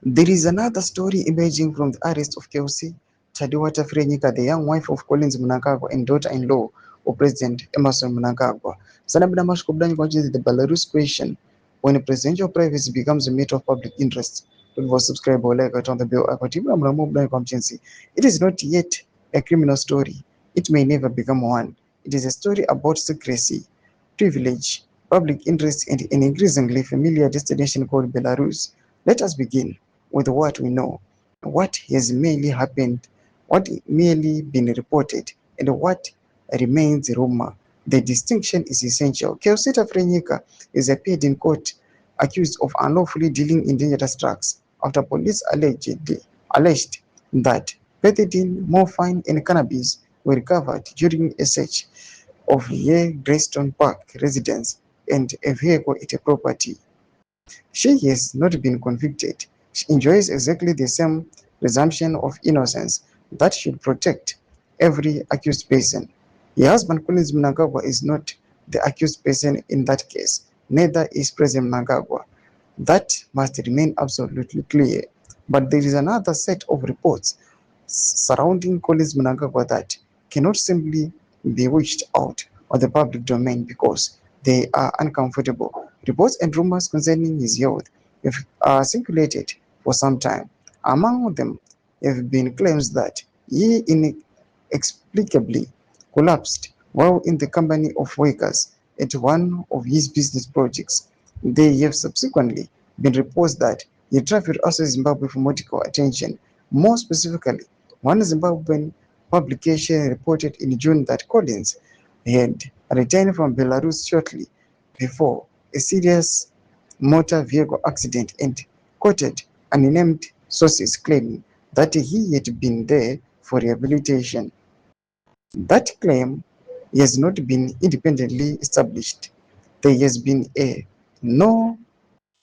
There is another story emerging from the arrest of Kelsey Chadiwata Frenyika, the young wife of Collins Mnangagwa and daughter-in-law of President Emerson Mnangagwa. Sanabina Mashkobdani continues the Belarus question: when presidential privacy becomes a matter of public interest. For subscribe or like it on the bill. It is not yet a criminal story. It may never become one. It is a story about secrecy, privilege, public interest, and an increasingly familiar destination called Belarus. Let us begin with what we know, what has merely happened, what merely been reported, and what remains rumor. The distinction is essential. Keosita Frenyika is appeared in court accused of unlawfully dealing in dangerous drugs after police alleged that pethidine, morphine, and cannabis were recovered during a search of her Greystone Park residence and a vehicle at a property. She has not been convicted. She enjoys exactly the same presumption of innocence that should protect every accused person. Her husband, Collins Mnangagwa, is not the accused person in that case. Neither is President Mnangagwa. That must remain absolutely clear. But there is another set of reports surrounding Collins Mnangagwa that cannot simply be wished out of the public domain because they are uncomfortable. Reports and rumors concerning his health have circulated for some time. Among them have been claims that he inexplicably collapsed while in the company of workers at one of his business projects. There have subsequently been reports that he traveled outside Zimbabwe for medical attention. More specifically, one Zimbabwean publication reported in June that Collins had returned from Belarus shortly before a serious motor vehicle accident and quoted unnamed sources claiming that he had been there for rehabilitation. That claim has not been independently established. There has been no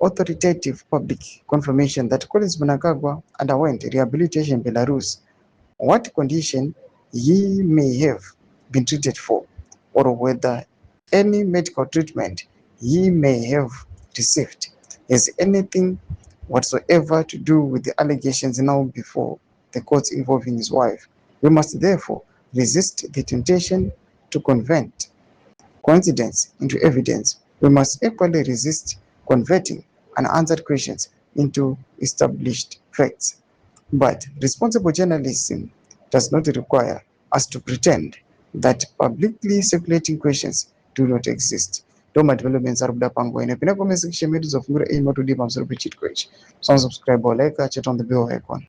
authoritative public confirmation that Collins Mnangagwa underwent rehabilitation in Belarus, what condition he may have been treated for, or whether any medical treatment he may have received has anything whatsoever to do with the allegations now before the courts involving his wife. We must therefore resist the temptation to convert coincidence into evidence. We must equally resist converting unanswered questions into established facts. But responsible journalism does not require us to pretend that publicly circulating questions do not exist. Toma developments are pango in a pinnacle section of Mura aim to deep observe cheat question. Some subscribe or like chat on the bell icon.